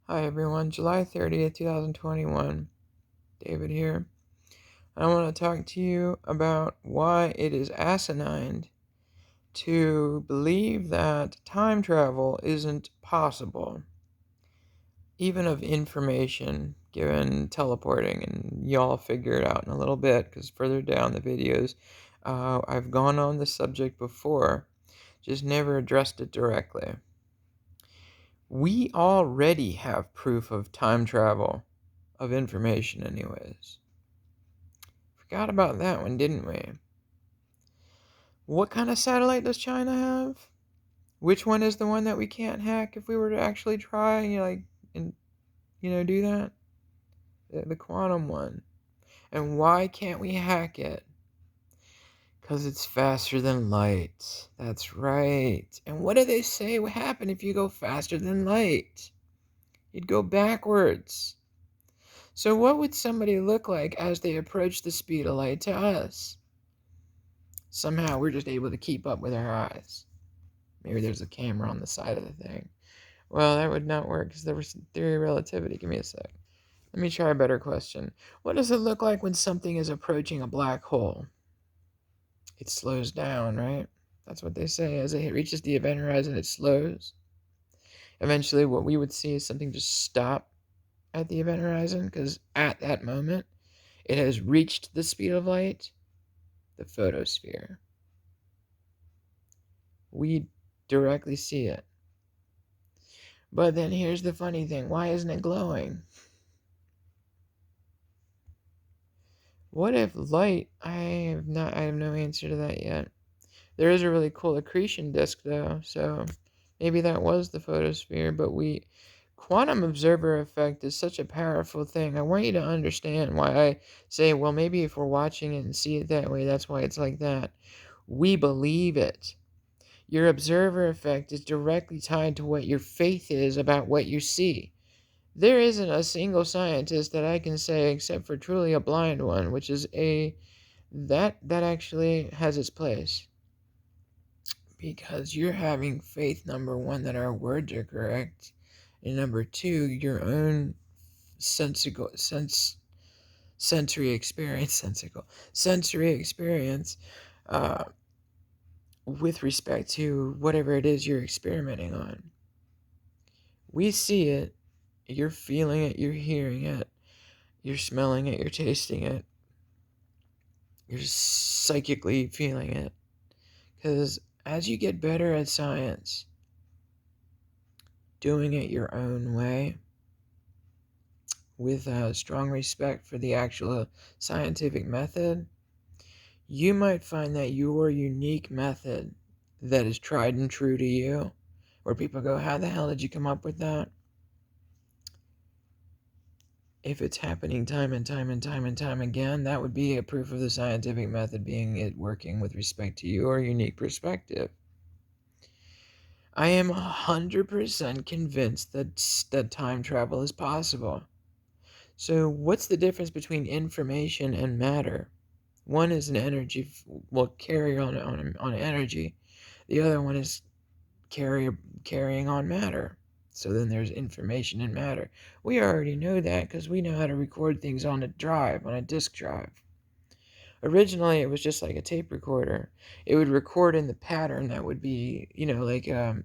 Hi everyone, July 30th, 2021. David here. I want to talk to you about why it is asinine to believe that time travel isn't possible, even of information, given teleporting, and y'all figure it out in a little bit because further down the videos, I've gone on this subject before, just never addressed it directly. We already have proof of time travel, of information anyways. Forgot about that one, didn't we? What kind of satellite does China have? Which one is the one that we can't hack if we were to actually try, and do that? The quantum one. And why can't we hack it? Because it's faster than light. That's right. And what do they say would happen if you go faster than light? You'd go backwards. So what would somebody look like as they approach the speed of light to us? Somehow we're just able to keep up with our eyes. Maybe there's a camera on the side of the thing. Well, that would not work because there was theory of relativity. Give me a sec. Let me try a better question. What does it look like when something is approaching a black hole? It slows down, right? That's what they say. As it reaches the event horizon, it slows. Eventually, what we would see is something just stop at the event horizon because at that moment, it has reached the speed of light, the photosphere. We directly see it. But then here's the funny thing. Why isn't it glowing? What if light? I have no answer to that yet. There is a really cool accretion disk though, so maybe that was the photosphere, but quantum observer effect is such a powerful thing. I want you to understand why I say, well, maybe if we're watching it and see it that way, that's why it's like that. We believe it. Your observer effect is directly tied to what your faith is about what you see. There isn't a single scientist that I can say, except for truly a blind one, which is that actually has its place. Because you're having faith, number one, that our words are correct, and number two, your own sensory experience, sensory experience, uh, with respect to whatever it is you're experimenting on. We see it, you're feeling it, you're hearing it, you're smelling it, you're tasting it, you're psychically feeling it. Because as you get better at science, doing it your own way, with a strong respect for the actual scientific method, you might find that your unique method that is tried and true to you, where people go, how the hell did you come up with that? If it's happening time and time and time and time again, that would be a proof of the scientific method being it working with respect to your unique perspective. I am 100% convinced that time travel is possible. So what's the difference between information and matter? One is an energy, will carry on energy. The other one is carrying on matter. So then there's information and matter. We already know that because we know how to record things on a disk drive. Originally, it was just like a tape recorder. It would record in the pattern that would be, the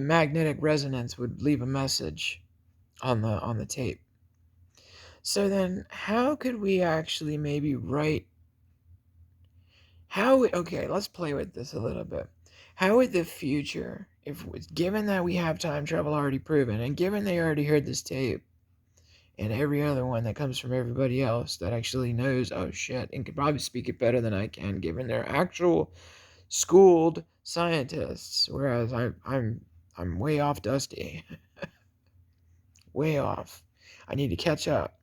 magnetic resonance would leave a message on the tape. So then, how could we actually maybe write? Okay, let's play with this a little bit. How would the future, if given that we have time travel already proven, and given they already heard this tape, and every other one that comes from everybody else that actually knows, oh shit, and could probably speak it better than I can, given they're actual schooled scientists, whereas I'm way off dusty, way off. I need to catch up.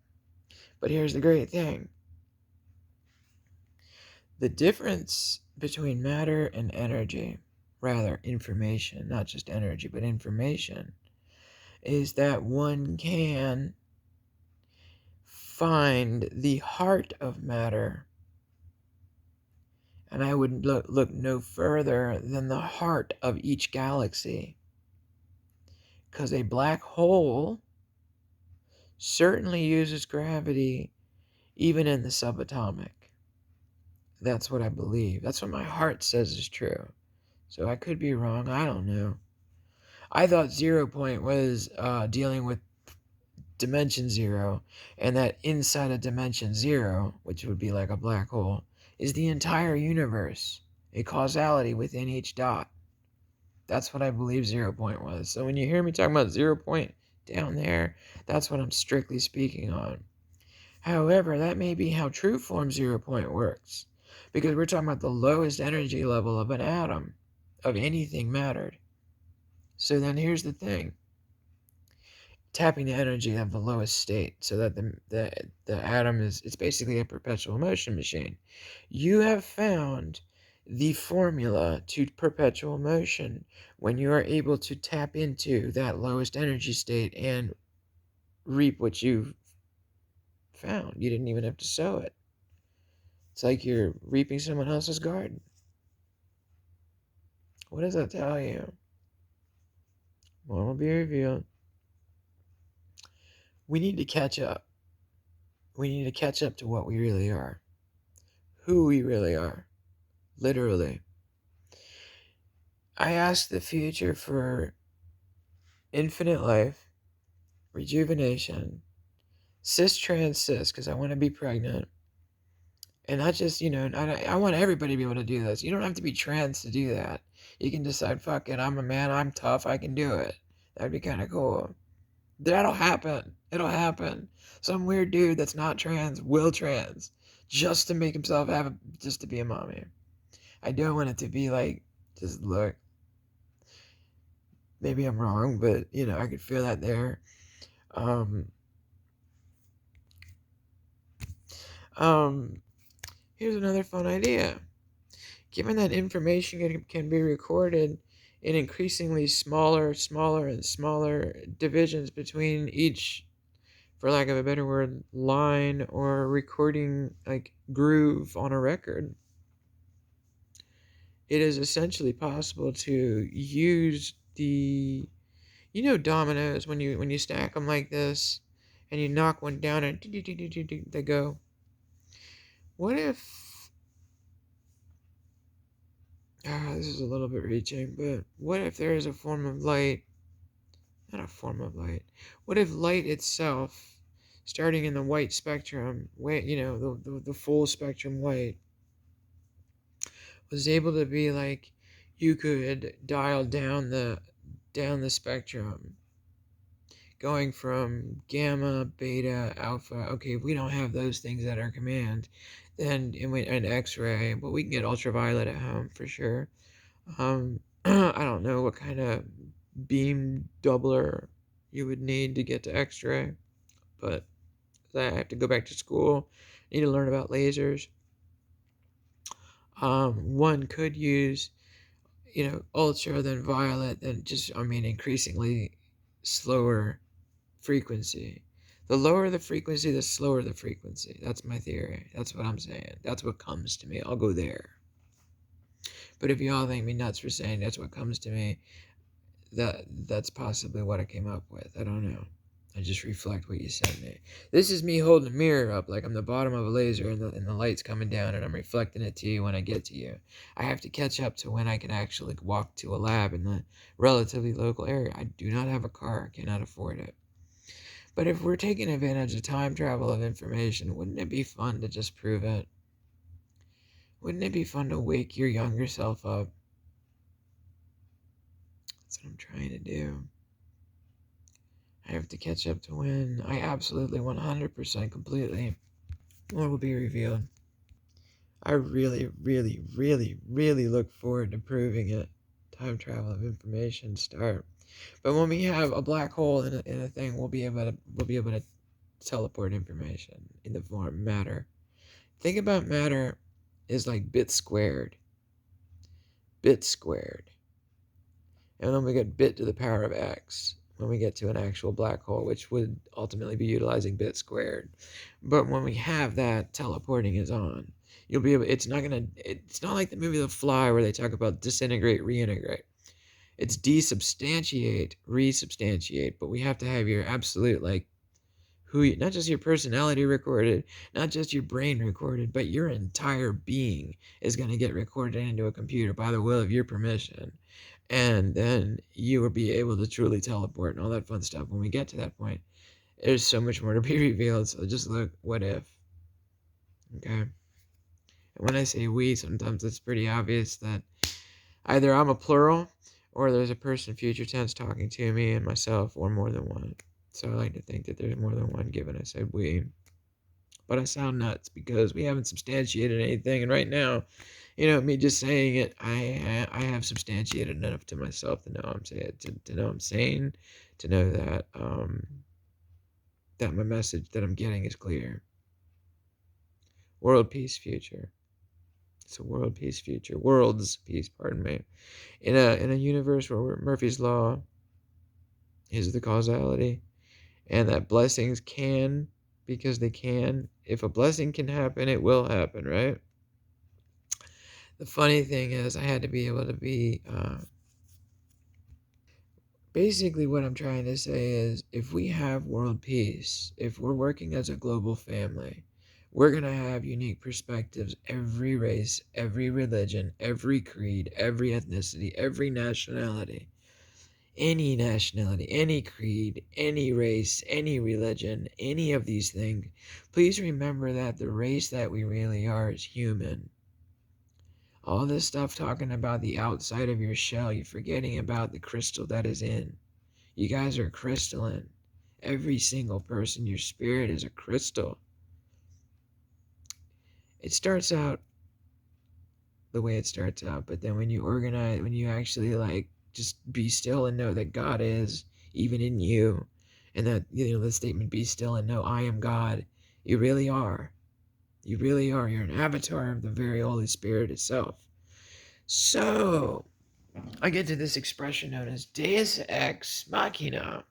But here's the great thing. The difference between matter and energy, rather information, not just energy, but information, is that one can find the heart of matter. And I would look no further than the heart of each galaxy. Because a black hole certainly uses gravity even in the subatomic. That's what I believe. That's what my heart says is true. So I could be wrong. I don't know. I thought 0 point was dealing with dimension zero, and that inside of dimension zero, which would be like a black hole, is the entire universe, a causality within each dot. That's what I believe 0 point was. So when you hear me talking about 0 point down there, that's what I'm strictly speaking on. However, that may be how true form 0 point works, because we're talking about the lowest energy level of an atom, of anything mattered. So then here's the thing. Tapping the energy of the lowest state so that the atom is, it's basically a perpetual motion machine. You have found the formula to perpetual motion when you are able to tap into that lowest energy state and reap what you've found. You didn't even have to sow it. It's like you're reaping someone else's garden. What does that tell you? More will be revealed. We need to catch up. We need to catch up to what we really are, who we really are, literally. I ask the future for infinite life, rejuvenation, cis, trans, cis, because I want to be pregnant. And not just, I want everybody to be able to do this. You don't have to be trans to do that. You can decide, fuck it, I'm a man, I'm tough, I can do it. That'd be kind of cool. That'll happen. It'll happen. Some weird dude that's not trans will trans just to make himself just to be a mommy. I don't want it to be like, just look. Maybe I'm wrong, but I could feel that there. Um, um, Here's another fun idea. Given that information can be recorded in increasingly smaller, and smaller divisions between each, for lack of a better word, line or recording like groove on a record, it is essentially possible to use the dominoes when you stack them like this and you knock one down and they go. What if this is a little bit reaching, but what if there is a form of light, not a form of light, what if light itself, starting in the white spectrum, the full spectrum white, was able to be like, you could dial down the spectrum, going from gamma, beta, alpha. Okay, we don't have those things at our command. Then and X-ray, but we can get ultraviolet at home for sure. I don't know what kind of beam doubler you would need to get to X-ray, but I have to go back to school. Need to learn about lasers. One could use, ultra, then violet, then increasingly slower frequency. The lower the frequency, the slower the frequency. That's my theory. That's what I'm saying. That's what comes to me. I'll go there. But if y'all think me nuts for saying that's what comes to me, that's possibly what I came up with. I don't know. I just reflect what you sent me. This is me holding a mirror up like I'm the bottom of a laser and the light's coming down and I'm reflecting it to you when I get to you. I have to catch up to when I can actually walk to a lab in the relatively local area. I do not have a car. I cannot afford it. But if we're taking advantage of time travel of information, wouldn't it be fun to just prove it? Wouldn't it be fun to wake your younger self up? That's what I'm trying to do. I have to catch up to when I absolutely 100% completely what will be revealed. I really, really, really, really look forward to proving it. Time travel of information start. But when we have a black hole in a thing, we'll be able to teleport information in the form of matter. Think about matter is like bit squared. Bit squared. And then we get bit to the power of x when we get to an actual black hole, which would ultimately be utilizing bit squared. But when we have that, teleporting is on. You'll be able. It's not like the movie The Fly where they talk about disintegrate, reintegrate. It's desubstantiate, resubstantiate. But we have to have your absolute, like, not just your personality recorded, not just your brain recorded, but your entire being is going to get recorded into a computer by the will of your permission. And then you will be able to truly teleport and all that fun stuff. When we get to that point, there's so much more to be revealed. So just look, what if? Okay. And when I say we, sometimes it's pretty obvious that either I'm a plural or there's a person future tense talking to me and myself, or more than one. So I like to think that there's more than one, given I said we. But I sound nuts because we haven't substantiated anything. And right now, me just saying it, I have substantiated enough to myself to know I'm saying, to know I'm sane, to know that that my message that I'm getting is clear. World peace future. It's a world peace future. World's peace, pardon me. In a universe where Murphy's law is the causality, and that blessings can, because they can. If a blessing can happen, it will happen, right? The funny thing is, I had to be able to be. Basically, what I'm trying to say is, if we have world peace, if we're working as a global family, we're going to have unique perspectives. Every race, every religion, every creed, every ethnicity, every nationality. Any creed, any race, any religion, any of these things, please remember that the race that we really are is human. All this stuff talking about the outside of your shell, you're forgetting about the crystal that is in. You guys are crystalline. Every single person, your spirit is a crystal. It starts out the way it starts out, but then when you organize, when you actually just be still and know that God is even in you, and that the statement "be still and know I am God," you really are. You really are. You're an avatar of the very Holy Spirit itself. So I get to this expression known as Deus ex machina.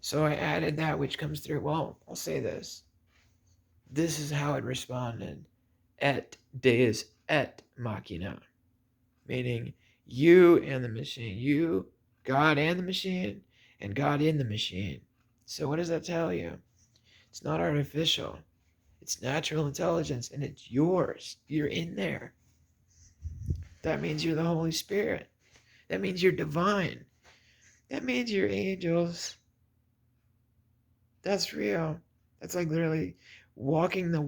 So I added that, which comes through. Well, I'll say this. This is how it responded: et Deus et machina, meaning you and the machine, you, God and the machine, and God in the machine. So what does that tell you? It's not artificial. It's natural intelligence, and it's yours. You're in there. That means you're the Holy Spirit. That means you're divine. That means you're angels. That's real. That's like literally walking the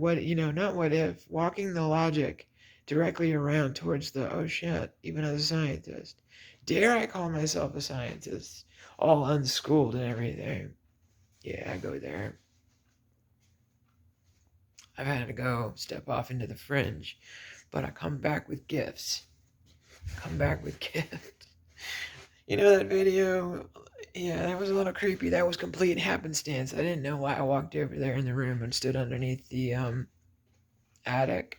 not what if, walking the logic directly around towards the, oh shit, even as a scientist. Dare I call myself a scientist? All unschooled and everything. Yeah, I go there. I've had to go step off into the fringe, but I come back with gifts. Come back with gifts. You know that video? Yeah, that was a little creepy. That was complete happenstance. I didn't know why I walked over there in the room and stood underneath the attic.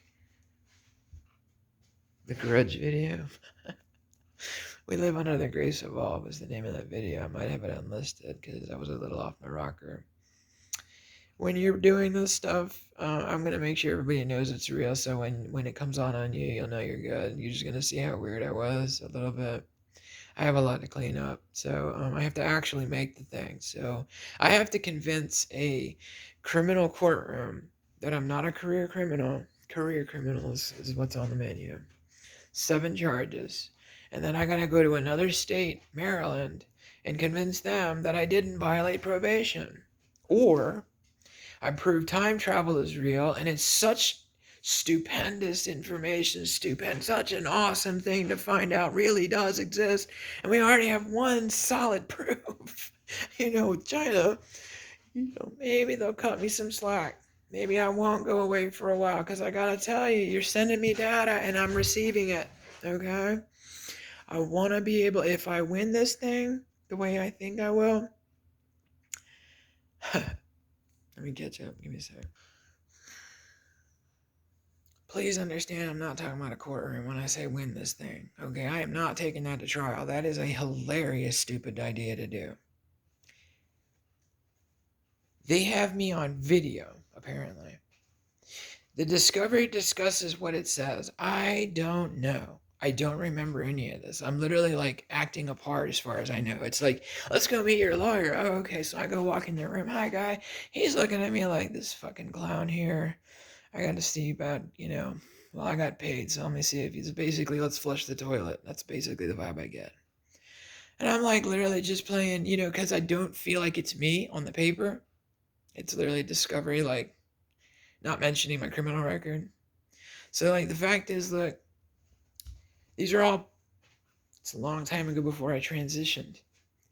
The Grudge video. We Live Under the Grace of All was the name of that video. I might have it unlisted because I was a little off my rocker. When you're doing this stuff, I'm going to make sure everybody knows it's real, so when it comes on you, you'll know you're good. You're just going to see how weird I was a little bit. I have a lot to clean up, so I have to actually make the thing. So I have to convince a criminal courtroom that I'm not a career criminal. Career criminals is what's on the menu. 7 charges. And then I gotta go to another state, Maryland, and convince them that I didn't violate probation. Or I prove time travel is real, and it's such stupendous information, such an awesome thing to find out really does exist, and we already have one solid proof. With China, maybe they'll cut me some slack. Maybe I won't go away for a while, because I gotta tell you, you're sending me data and I'm receiving it, okay? I want to be able, if I win this thing the way I think I will. Let me catch up. Give me a sec. Please understand, I'm not talking about a courtroom when I say win this thing. Okay, I am not taking that to trial. That is a hilarious, stupid idea to do. They have me on video, apparently. The discovery discusses what it says. I don't know. I don't remember any of this. I'm literally like acting a part as far as I know. It's like, let's go meet your lawyer. Oh, okay. So I go walk in their room. Hi, guy. He's looking at me like this fucking clown here. I got to see about, well, I got paid. So let me see if he's basically, let's flush the toilet. That's basically the vibe I get. And I'm like literally just playing, because I don't feel like it's me on the paper. It's literally discovery, like not mentioning my criminal record. So, like, the fact is, look, these are all, it's a long time ago before I transitioned.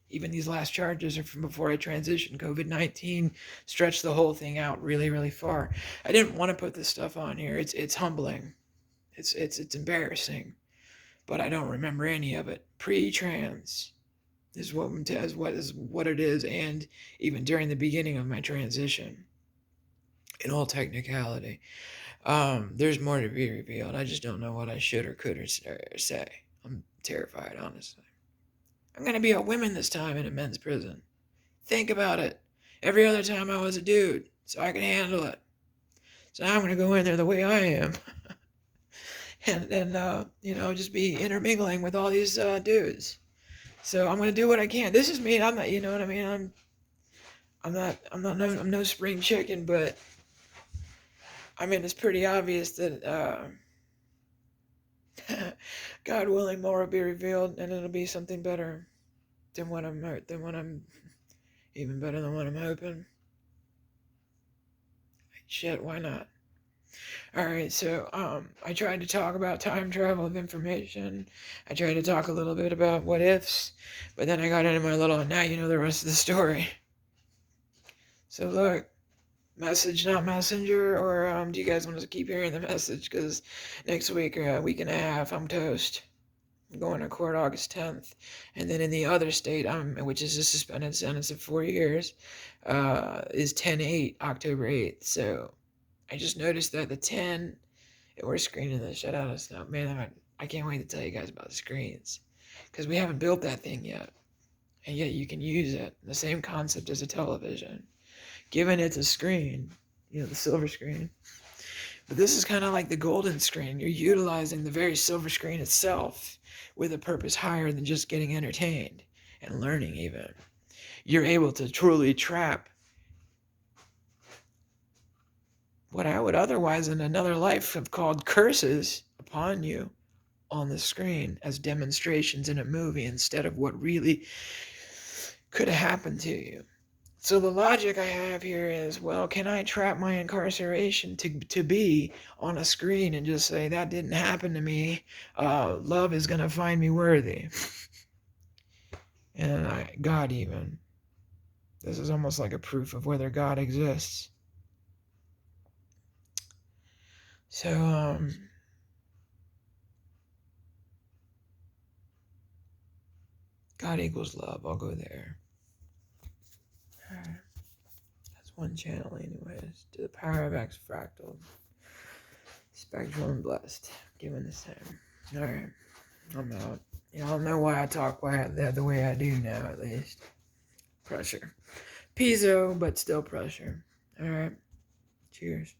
Even these last charges are from before I transitioned. COVID-19 stretched the whole thing out really, really far. I didn't want to put this stuff on here. It's humbling. It's embarrassing. But I don't remember any of it. Pre-trans is what it is, and even during the beginning of my transition. In all technicality. There's more to be revealed. I just don't know what I should or could or say. I'm terrified, honestly. I'm gonna be a woman this time in a men's prison. Think about it. Every other time I was a dude, so I could handle it. So now I'm gonna go in there the way I am, and just be intermingling with all these dudes. So I'm gonna do what I can. This is me. I'm not, you know what I mean. I'm no spring chicken, but I mean it's pretty obvious that God willing, more will be revealed, and it'll be something better than what I'm even better than what I'm hoping. Shit, why not? All right, so I tried to talk about time travel of information. I tried to talk a little bit about what ifs, but then I got into my little. Now you know the rest of the story. So look, message not messenger, or do you guys want to keep hearing the message? Because next week or a week and a half, I'm toast. I'm going to court August 10th. And then in the other state, which is a suspended sentence of 4 years, is 10/8, October 8th. So I just noticed that the 10, we're screening the shit out of stuff. Man, I can't wait to tell you guys about the screens. Because we haven't built that thing yet. And yet you can use it. The same concept as a television. Given it's a screen, the silver screen. But this is kind of like the golden screen. You're utilizing the very silver screen itself with a purpose higher than just getting entertained and learning even. You're able to truly trap what I would otherwise in another life have called curses upon you on the screen as demonstrations in a movie instead of what really could have happened to you. So the logic I have here is, well, can I trap my incarceration to be on a screen and just say, that didn't happen to me, love is going to find me worthy. And God even. This is almost like a proof of whether God exists. So, God equals love. I'll go there. That's one channel anyways. To the power of X fractal. Spectral and blessed. Given the same. Alright. I'm out. Y'all know why I talk the way I do now, at least. Pressure. Piezo, but still pressure. Alright. Cheers.